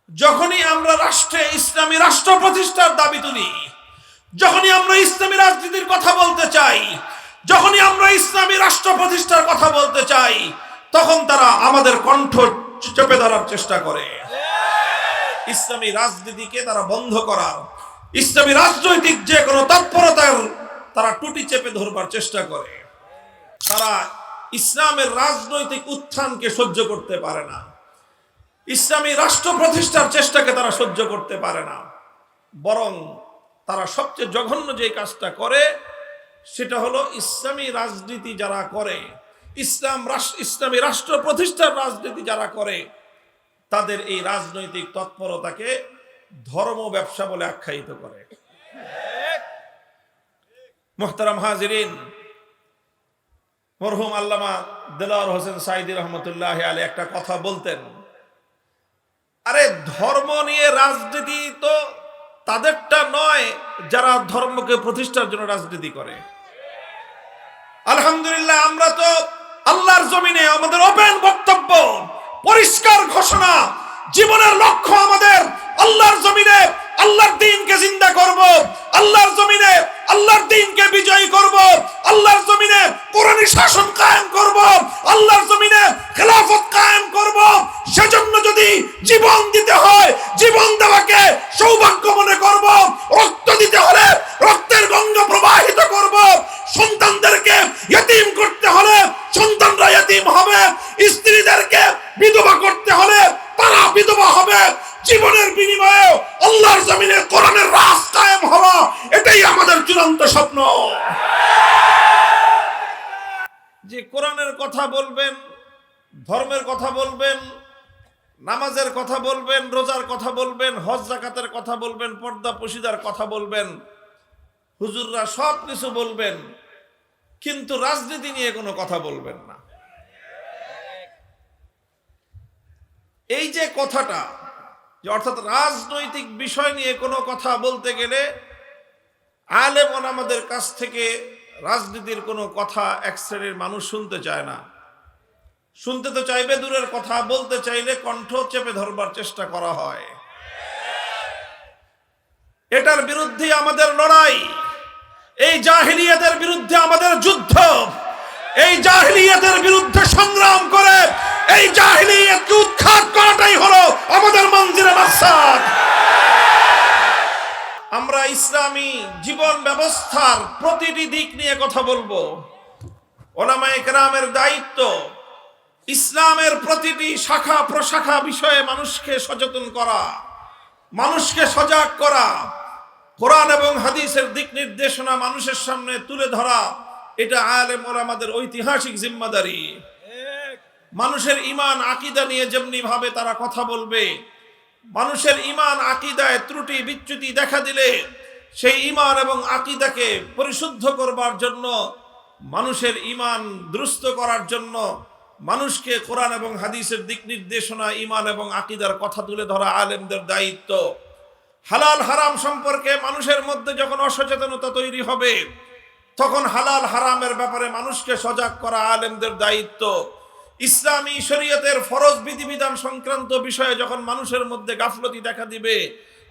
যখনই আমরা রাষ্ট্রে ইসলামী রাষ্ট্র প্রতিষ্ঠার দাবি তুলি, যখনই আমরা ইসলামী রাজনীতির কথা বলতে চাই, যখনই আমরা ইসলামী রাষ্ট্র প্রতিষ্ঠার কথা বলতে চাই, তখন তারা আমাদের কণ্ঠ চেপে ধরার চেষ্টা করে। ইসলামী রাজনীতিকে তারা বন্ধ করার, ইসলামী রাজনৈতিক যে কোনো তৎপরতার তারা টুটি চেপে ধরবার চেষ্টা করে। তারা ইসলামের রাজনৈতিক উত্থানকে সহ্য করতে পারে না, ইসলামী রাষ্ট্র প্রতিষ্ঠার চেষ্টাকে তারা সহ্য করতে পারে না। বরং তারা সবচেয়ে জঘন্য যে কাজটা করে সেটা হলো ইসলামী রাজনীতি যারা করে, ইসলামী রাষ্ট্র প্রতিষ্ঠার রাজনীতি যারা করে, তাদের এই রাজনৈতিক তৎপরতাকে ধর্ম ব্যবসা বলে আখ্যায়িত করে। মুহতারাম হাজিরিন, মরহুম আল্লামা দেলাওয়ার হোসেন সাঈদী রহমতুল্লাহ আলাইহি একটা কথা বলতেন, আরে ধর্ম নিয়ে রাজনীতি তো তাদেরটা নয় যারা ধর্মকে প্রতিষ্ঠার জন্য রাজনীতি করে। আলহামদুলিল্লাহ, আমরা তো আল্লাহর জমিনে আমাদের ওপেন বক্তব্য, পরিষ্কার ঘোষণা, জীবনের লক্ষ্য আমাদের আল্লাহর জমিনে আল্লাহর দ্বীনকে জিন্দা করব, আল্লাহর জমিনে আল্লাহর দ্বীনকে বিজয়ী করব, আল্লাহর জমিনে কোরআনী শাসন কায়েম করব, আল্লাহর জমিনে খেলাফত কায়েম করব। সেজন্য যদি জীবন দিতে হয়, জীবন দেওয়াকে সৌভাগ্য মনে করব, রক্ত দিতে হলে রক্তের গঙ্গা প্রবাহিত করব, সন্তানদেরকে ইতিম করতে হলে সন্তানরা ইতিম হবে, স্ত্রীদেরকে বিধবা করতে হলে তারা বিধবা হবে। জীবনের বিনিময়ে আল্লাহর জমিনে কোরআনের রাজ কায়েম হওয়া, এটাই আমাদের চূড়ান্ত স্বপ্ন। যে কোরআনের কথা বলবেন, ধর্মের কথা বলবেন, নামাজের কথা বলবেন, রোজার কথা বলবেন, হজ যাকাতের কথা বলবেন, পর্দা পশিদার কথা বলবেন, হুজুররা সব কিছু বলবেন, কিন্তু রাজনীতি নিয়ে কোনো কথা বলবেন না। এই যে কথাটা, যে অর্থাৎ রাজনৈতিক বিষয় নিয়ে কোনো কথা বলতে গেলে আলেম ওলামাদের কাছ থেকে রাজনীতির কোনো কথা এক শ্রেণীর মানুষ শুনতে চায় না। শুনতে তো চাইবে দূরের কথা, বলতে চাইলে কণ্ঠ চেপে ধরবার চেষ্টা করা হয়। এটার বিরুদ্ধে আমাদের লড়াই, এই জাহিলিয়াতের বিরুদ্ধে আমাদের যুদ্ধ, এই জাহিলিয়াতের বিরুদ্ধে সংগ্রাম করে এই জাহিলিয়াতকে উৎখাত করাটাই হলো আমাদের মঞ্জিলে মাকসাদ। আমরা ইসলামী জীবন ব্যবস্থার প্রতিটি দিক নিয়ে কথা বলবো। উলামায়ে কেরামের দায়িত্ব ইসলামের প্রতিটি শাখা প্রশাখা বিষয়ে মানুষকে সচেতন করা, মানুষকে সজাগ করা, কোরআন এবং হাদিসের দিক নির্দেশনা মানুষের সামনে তুলে ধরা, এটা আলেম ওলামাদের ঐতিহাসিক জিম্মাদারি। মানুষের ঈমান আকীদা নিয়ে যেমনি ভাবে তারা কথা বলবে, মানুষের ঈমান আকীদায় ত্রুটি বিচ্যুতি দেখা দিলে সেই ঈমান এবং আকীদাকে পরিশুদ্ধ করবার জন্য, মানুষের ঈমান দুরুস্ত করার জন্য মানুষকে কোরআন এবং হাদিসের দিক নির্দেশনা, ঈমান এবং আকীদার কথা তুলে ধরা আলেমদের দায়িত্ব। হালাল হারাম সম্পর্কে মানুষের মধ্যে যখন অসচেতনতা তৈরি হবে, তখন হালাল হারামের ব্যাপারে মানুষকে সজাগ করা আলেমদের দায়িত্ব। ইসলামী শরীয়তের ফরজ বিধিবিধান সংক্রান্ত বিষয়ে যখন মানুষের মধ্যে গাফলতি দেখা দিবে,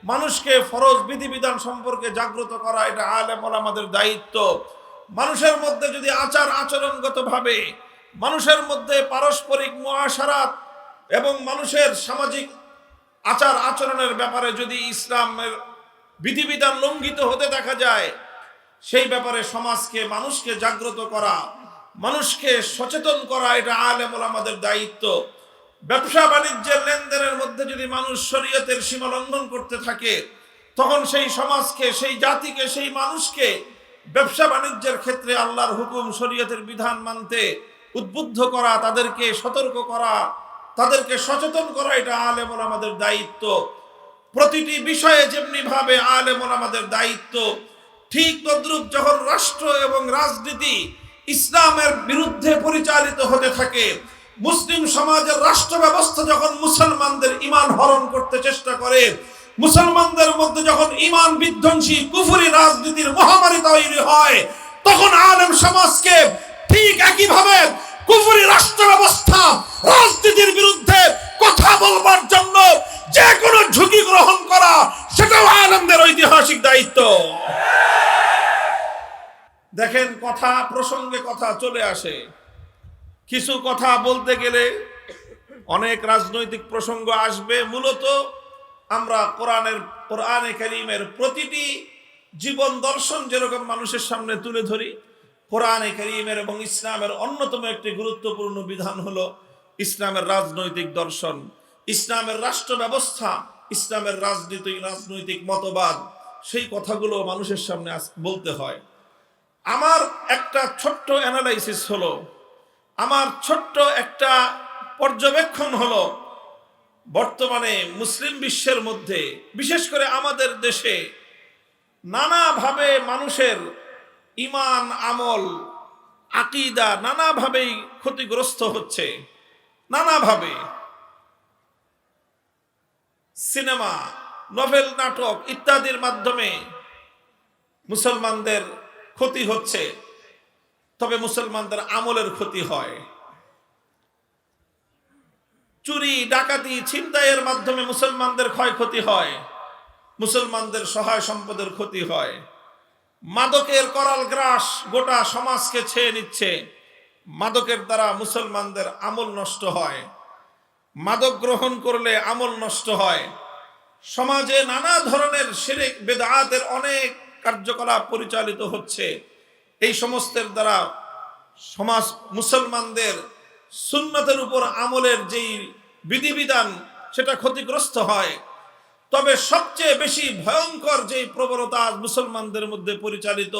মানুষকে ফরজ বিধিবিধান সম্পর্কে জাগ্রত করা, এটা আলেম ওলামাদের দায়িত্ব। মানুষের মধ্যে যদি আচার আচরণগতভাবে, মানুষের মধ্যে পারস্পরিক মুআশারাত এবং মানুষের সামাজিক আচার আচরণের ব্যাপারে যদি ইসলামের বিধিবিধান লঙ্ঘিত হতে দেখা যায়, সেই ব্যাপারে সমাজকে, মানুষকে জাগ্রত করা, মানুষকে সচেতন করা, এটা আলেম ওলামাদের দায়িত্ব। ব্যবসা বাণিজ্যের লেনদেনের মধ্যে যদি মানুষ শরীয়তের সীমা লঙ্ঘন করতে থাকে, তখন সেই সমাজকে, সেই জাতিকে, সেই মানুষকে ব্যবসা বাণিজ্যের ক্ষেত্রে আল্লাহর হুকুম, শরীয়তের বিধান মানতে উদ্বুদ্ধ করা, তাদেরকে সতর্ক করা, তাদেরকে সচেতন করা, এটা আলেম ওলামাদের দায়িত্ব। প্রতিটি বিষয়ে যেমনি ভাবে আলেম ওলামাদের দায়িত্ব, ঠিক তদ্রূপ যখন রাষ্ট্র এবং রাজনীতি ইসলামের বিরুদ্ধে পরিচালিত হতে থাকে, মুসলিম সমাজের রাষ্ট্র ব্যবস্থা যখন মুসলমানদের ঈমান হরণ করতে চেষ্টা করে, মুসলমানদের মধ্যে যখন ঈমান বিধ্বংসী কুফরি রাজনীতির মহামারী তৈরি হয়, তখন আলেম সমাজকে ঠিক একইভাবে কুফরি রাষ্ট্র ব্যবস্থা রাজনীতির বিরুদ্ধে কথা বলবার জন্য যে কোনো গ্রহণ করা সেটাও আলেমদের ঐতিহাসিক দায়িত্ব। দেখেন, কথা প্রসঙ্গে কথা চলে আসে, কিছু কথা বলতে গেলে অনেক রাজনৈতিক প্রসঙ্গ আসবে। মূলত আমরা কোরআনে কারীমের প্রতিটি জীবন দর্শন যেরকম মানুষের সামনে তুলে ধরি, কোরআনে কারীমের এবং ইসলামের অন্যতম একটি গুরুত্বপূর্ণ বিধান হলো ইসলামের রাজনৈতিক দর্শন, ইসলামের রাষ্ট্র ব্যবস্থা, ইসলামের রাজনৈতিক মতবাদ, সেই কথাগুলো মানুষের সামনে বলতে হয়। আমার একটা ছোট্ট অ্যানালাইসিস হলো, আমার ছোট্ট একটা পর্যবেক্ষণ হলো, বর্তমানে মুসলিম বিশ্বের মধ্যে, বিশেষ করে আমাদের দেশে, নানাভাবে মানুষের ঈমান, আমল, আকীদা নানাভাবেই ক্ষতিগ্রস্ত হচ্ছে। নানাভাবে সিনেমা, নভেল, নাটক ইত্যাদির মাধ্যমে মুসলমানদের ক্ষতি হচ্ছে, তবে মুসলমানদের আমলের ক্ষতি হয়। চুরি, ডাকাতি, ছিনতাইয়ের মাধ্যমে মুসলমানদের ক্ষয়ক্ষতি হয়, মুসলমানদের সহায় সম্পদের ক্ষতি হয়। মাদকের করাল গ্রাস গোটা সমাজকে ছেয়ে নিচ্ছে, মাদকের দ্বারা মুসলমানদের আমল নষ্ট হয়, মাদক গ্রহণ করলে আমল নষ্ট হয়। সমাজে নানা ধরনের শিরক বেদাতের অনেক কার্যকলাপ পরিচালিত হচ্ছে। এই সমস্তের দ্বারা সমাজ মুসলমানদের সুন্নতের উপর আমলের যেই বিধিবিধান সেটা ক্ষতিগ্রস্ত হয়। তবে সবচেয়ে বেশি ভয়ঙ্কর যেই প্রবণতা মুসলমানদের মধ্যে পরিচালিত,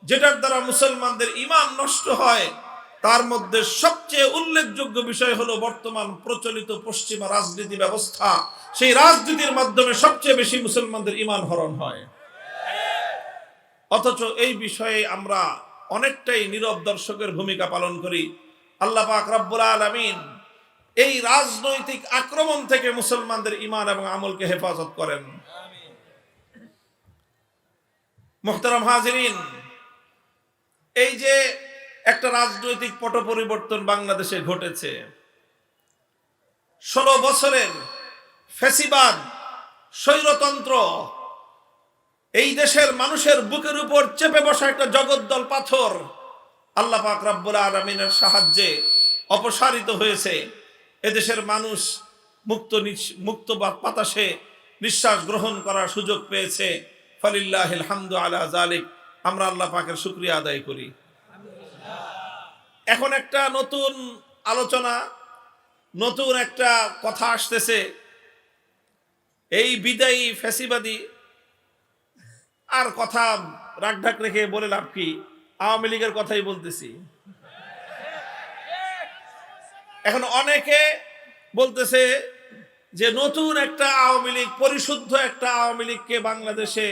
যেটার দ্বারা মুসলমানদের ঈমান নষ্ট হয়, তার মধ্যে সবচেয়ে উল্লেখযোগ্য বিষয় হলো বর্তমান প্রচলিত পশ্চিমা রাজনীতি ব্যবস্থা। সেই রাজনীতির মাধ্যমে সবচেয়ে বেশি মুসলমানদের ঈমান হরণ হয়। অথচ এই বিষয়ে আমরা অনেকটাই নীরব দর্শকের ভূমিকা পালন করি। আল্লাহ পাক রব্বুল আলামিন এই রাজনৈতিক আক্রমণ থেকে মুসলমানদের ঈমান এবং আমলকে হেফাজত করেন। মুহতারাম হাজিরিন, এই যে একটা রাজনৈতিক পট পরিবর্তন বাংলাদেশে ঘটেছে, 16 বছরের ফ্যাসিবাদ, স্বৈরতন্ত্র, এই দেশের মানুষের বুকের উপর চেপে বসা একটা জগদ্দল পাথর আল্লাহ পাক রব্বুল আলামিনের সাহায্যে অপসারিত হয়েছে। এদেশের মানুষ মুক্ত বাতাসে নিঃশ্বাস গ্রহণ করার সুযোগ পেয়েছে। ফালিল্লাহিল হামদু আলা যালিক। আমরা আল্লাহ পাকের শুকরিয়া আদায় করি। এখন একটা নতুন আলোচনা, নতুন একটা কথা আসতেছে। এই বিদায়ী ফ্যাসিবাদী আর কথা রাগঢাক রেখে বলে লাভ কি? আওয়ামী লীগের কথাই বলতেছি। এখন অনেকে বলতেছে যে নতুন একটা আওয়ামী লীগ, পরিশুদ্ধ একটা আওয়ামী লীগকে বাংলাদেশে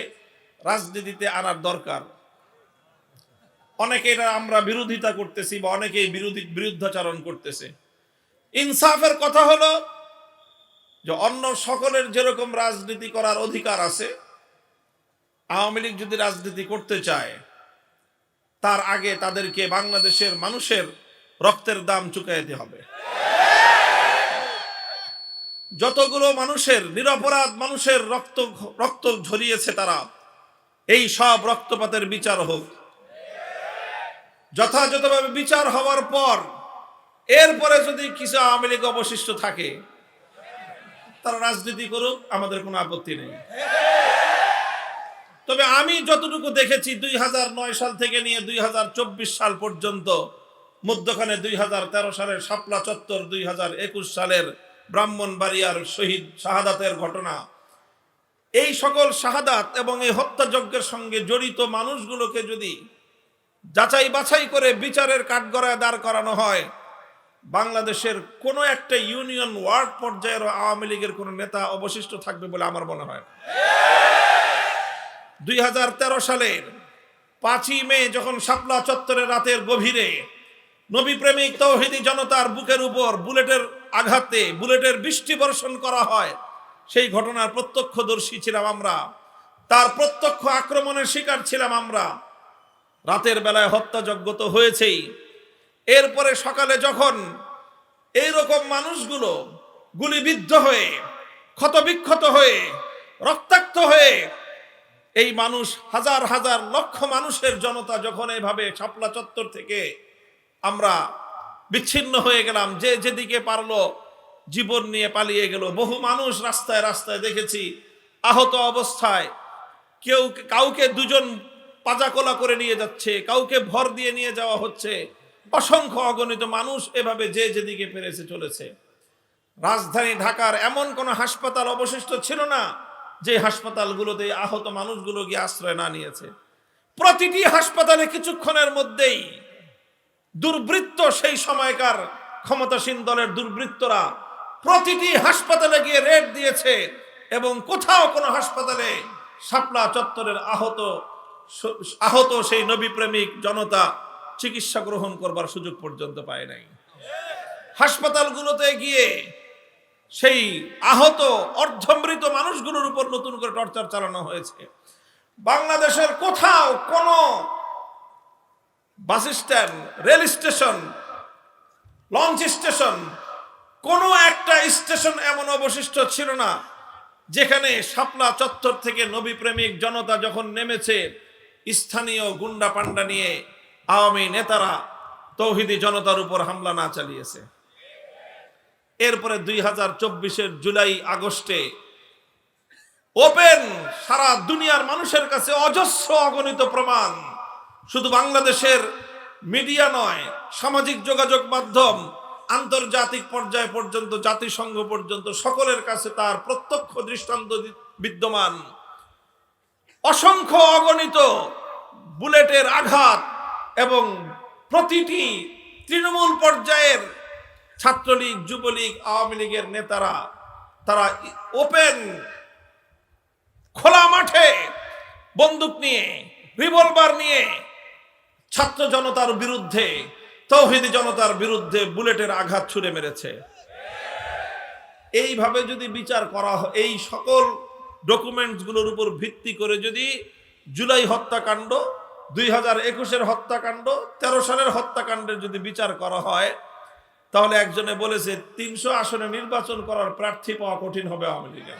রাজনীতিতে আনার দরকার। অনেকে এটা আমরা বিরোধিতা করতেছি বা অনেকেই বিরুদ্ধাচরণ করতেছে। ইনসাফের কথা হলো যে অন্য সকলের যেরকম রাজনীতি করার অধিকার আছে, আওয়ামী লীগ যদি রাজনীতি করতে চায় তার আগে তাদেরকে বাংলাদেশের মানুষের রক্তের দাম চুকাইতে হবে। যতগুলো মানুষের, নিরপরাধ মানুষের রক্ত ঝরিয়েছে, তারা এই সব রক্তপাতের বিচার হোক। যথাযথভাবে বিচার হওয়ার পর এরপরে যদি কিছু আওয়ামী লীগ অবশিষ্ট থাকে তারা রাজনীতি করুক, আমাদের কোনো আপত্তি নেই। তবে আমি যতটুকু দেখেছি 2009 সাল থেকে নিয়ে 2024 সাল পর্যন্ত, মধ্যখানে 2013 সালের শাপলা চত্বর, 2021 সালের ব্রাহ্মণবাড়িয়ার শহীদ শাহাদাতের ঘটনা, এই সকল শাহাদাত এবং এই হত্যাযজ্ঞের সঙ্গে জড়িত মানুষগুলোকে যদি যাচাই বাছাই করে বিচারের কাঠগড়ায় দাঁড় করানো হয়, বাংলাদেশের কোনো একটা ইউনিয়ন ওয়ার্ড পর্যায়ের আওয়ামী লীগের কোনো নেতা অবশিষ্ট থাকবে বলে আমার মনে হয়। 2013 সালের 5ই মে যখন শাপলা চত্বরে রাতের গভীরে নবী প্রেমিক তৌহিদি জনতার বুকের উপর বুলেটের আঘাতে বুলেটের বৃষ্টি বর্ষণ করা হয়, সেই ঘটনার প্রত্যক্ষদর্শী ছিলাম আমরা, তার প্রত্যক্ষ আক্রমণের শিকার ছিলাম আমরা। রাতের বেলায় হত্যাযজ্ঞ তো হয়েছেই, এরপরে সকালে যখন এইরকম মানুষগুলো গুলিবিদ্ধ হয়ে ক্ষতবিক্ষত হয়ে রক্তাক্ত হয়ে এই মানুষ, হাজার হাজার লক্ষ মানুষের জনতা যখন এভাবে শাপলা চত্বর থেকে আমরা বিচ্ছিন্ন হয়ে গেলাম, যে যেদিকে পারলো জীবন নিয়ে পালিয়ে গেল। বহু মানুষ রাস্তায় রাস্তায় দেখেছি আহত অবস্থায়, কাউকে দুজন পাজাকোলা করে নিয়ে যাচ্ছে, কাউকে ভর দিয়ে নিয়ে যাওয়া হচ্ছে। অসংখ্য অগণিত মানুষ এভাবে যে যেদিকে পেরেছে চলেছে। রাজধানী ঢাকার এমন কোন হাসপাতাল অবশিষ্ট ছিল না যে হাসপাতালগুলোতে আহত মানুষগুলো গিয়ে আশ্রয় না নিয়েছে। প্রতিটি হাসপাতালে কিছুক্ষণের মধ্যেই দুর্বৃত্ত, সেই সময়কার ক্ষমতাসীন দলের দুর্বৃত্তরা প্রতিটি হাসপাতালে গিয়ে রেড দিয়েছে এবং কোথাও কোনো হাসপাতালে শাপলা চত্বরের আহত সেই নবী প্রেমিক জনতা চিকিৎসা গ্রহণ করবার সুযোগ পর্যন্ত পায় নাই। হাসপাতালগুলোতে গিয়ে সেই আহত অর্ধমৃত মানুষগুলোর উপর নতুন করে টর্চার চালানো হয়েছে। বাংলাদেশের কোথাও কোনো bus stand, rail station, launch station, কোনো একটা স্টেশন এমন অবশিষ্ট ছিল না যেখানে শাপলা চত্বর থেকে নবী প্রেমিক জনতা যখন নেমেছে, স্থানীয় গুন্ডা পান্ডা নিয়ে আওয়ামী নেতারা তৌহিদি জনতার উপর হামলা না চালিয়েছে। এরপরে 2024-এর জুলাই আগস্টে ওপেন সারা দুনিয়ার মানুষের কাছে অজস্র অগণিত প্রমাণ, শুধু বাংলাদেশের মিডিয়া নয়, সামাজিক যোগাযোগ মাধ্যম, আন্তর্জাতিক পর্যায় পর্যন্ত, জাতিসংঘ পর্যন্ত সকলের কাছে তার প্রত্যক্ষ দৃষ্টান্ত বিদ্যমান। অসংখ্য অগণিত বুলেটের আঘাত এবং প্রতিটি তৃণমূল পর্যায়ের ছাত্রলীগ, যুবলীগ, আওয়ামী লীগের নেতারা তারা ওপেন খোলা মাঠে বন্দুক নিয়ে, রিভলভার নিয়ে ছাত্র জনতার বিরুদ্ধে, তৌহিদি জনতার বিরুদ্ধে বুলেটের আঘাত ছুড়ে মেরেছে। এইভাবে যদি বিচার করা হয়, এই সকল ডকুমেন্টস গুলোর উপর ভিত্তি করে যদি জুলাই হত্যাকাণ্ড, 2021-এর হত্যাকাণ্ড, 13 সালের হত্যাকাণ্ডের যদি বিচার করা হয়, তাহলে একজনে বলেছে 300 আসনে নির্বাচন করার প্রার্থী পাওয়া কঠিন হবে আওয়ামী লীগের।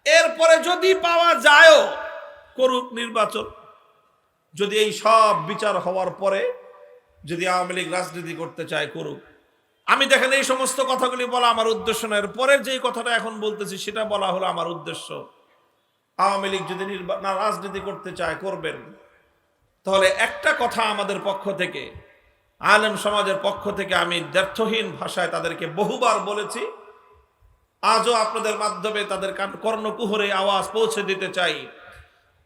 এরপরে যদি পাওয়া যায়ও, করুক নির্বাচন। যদি এই সব বিচার হওয়ার পরে যদি আওয়ামী লীগ রাজনীতি করতে চায়, করুক। আমি দেখেন এই সমস্ত কথাগুলি বলা আমার উদ্দেশ্য না, এর পরের যে কথাটা এখন বলতেছি সেটা বলা হলো আমার উদ্দেশ্য। আওয়ামী লীগ যদি রাজনীতি করতে চায়, করবেন। তাহলে একটা কথা আমাদের পক্ষ থেকে, আলেম সমাজের পক্ষ থেকে আমি দ্ব্যর্থহীন ভাষায় তাদেরকে বহুবার বলেছি, আজও আপনাদের মাধ্যমে তাদের কর্ণকুহরে আওয়াজ পৌঁছে দিতে চাই।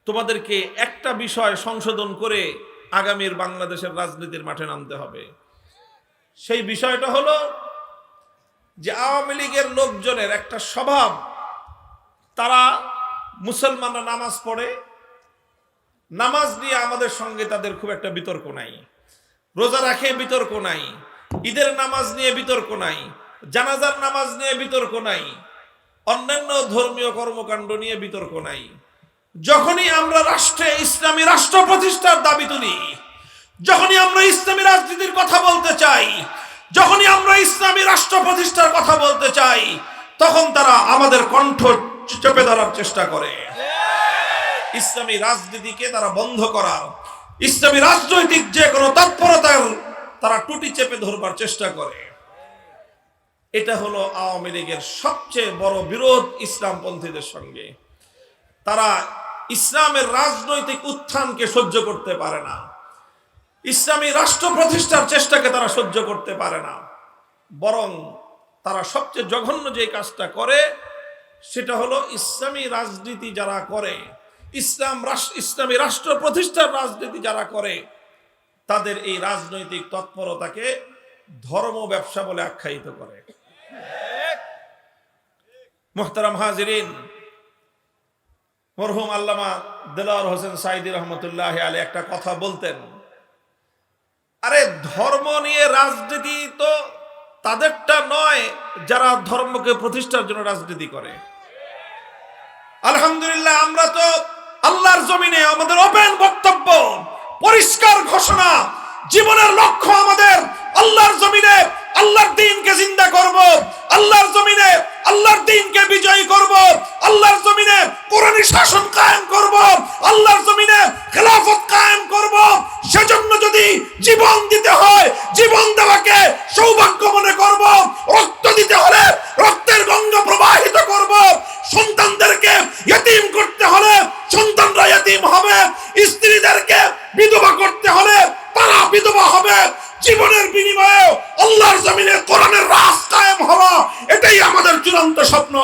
তোমাদেরকে একটা বিষয় সংশোধন করে আগামীর বাংলাদেশের রাজনীতির মাঠে নামতে হবে। সেই বিষয়টা হলো যে আওয়ামী লীগের লোকজনের একটা স্বভাব, তারা মুসলমানরা নামাজ পড়ে, নামাজ নিয়ে আমাদের সঙ্গে তাদের খুব একটা বিতর্ক নাই। রোজা রাখে, বিতর্ক নাই। ঈদের নামাজ নিয়ে বিতর্ক নাই। জানাজার নামাজ নিয়ে বিতর্ক নাই। অন্যান্য ধর্মীয় কর্মকাণ্ড নিয়ে বিতর্ক নাই। যখনই আমরা রাষ্ট্রে ইসলামী রাষ্ট্র প্রতিষ্ঠার দাবি তুলি, যখনই আমরা ইসলামী রাজনীতির কথা বলতে চাই, যখনই আমরা ইসলামী রাষ্ট্র প্রতিষ্ঠার কথা বলতে চাই, তখন তারা আমাদের কণ্ঠ চেপে ধরার চেষ্টা করে। ইসলামী রাজনীতিকে তারা বন্ধ করার, ইসলামী রাজনৈতিক যে কোনো তৎপরতার তারা টুটি চেপে ধরবার চেষ্টা করে। এটা হলো আওয়ামী লীগের সবচেয়ে বড় বিরোধ ইসলামপন্থীদের সঙ্গে। তারা ইসলামের রাজনৈতিক উত্থানকে সহ্য করতে পারে না, ইসলামী রাষ্ট্র প্রতিষ্ঠার চেষ্টাকে তারা সহ্য করতে পারে না। বরং তারা সবচেয়ে জঘন্য যে কাজটা করে সেটা হলো ইসলামী রাজনীতি যারা করে, ইসলামী রাষ্ট্র প্রতিষ্ঠার রাজনীতি যারা করে, তাদের এই রাজনৈতিক তৎপরতাকে ধর্ম ব্যবসা বলে আখ্যায়িত করে। মুহতারাম হাজিরিন, মরহুম আল্লামা দেলাওয়ার হোসেন সাঈদী রহমতুল্লাহ আলাইহি একটা কথা বলতেন, আরে ধর্ম নিয়ে রাজনীতি তো তাদেরটা নয় যারা ধর্মকে প্রতিষ্ঠার জন্য রাজনীতি করে। আলহামদুলিল্লাহ, আমরা তো আল্লাহর জমিনে আমাদের ওপেন বক্তব্য, পরিষ্কার ঘোষণা, জীবনের লক্ষ্য আমাদের আল্লাহর জমিনে আল্লাহর দ্বীনকে জিন্দা করব, আল্লাহর জমিনে আল্লাহর দ্বীনকে বিজয়ী করব, আল্লাহর জমিনে কোরআনী শাসন কায়েম করব, আল্লাহর জমিনে খেলাফত কায়েম করব। সেজন্য যদি জীবন দিতে হয়, জীবন দেওয়াকে সৌভাগ্য মনে করব। রক্ত দিতে হলে রক্তের গঙ্গা প্রবাহিত করব। সন্তানদেরকে ইতিম করতে হলে সন্তানরা ইতিম হবে, স্ত্রীদেরকে বিধবা করতে হলে তারা বিধবা হবে। জীবনের বিনিময়ে আল্লাহর জমিনে কোরআনের রাজ কায়েম হওয়া, এটাই আমাদের চূড়ান্ত স্বপ্ন।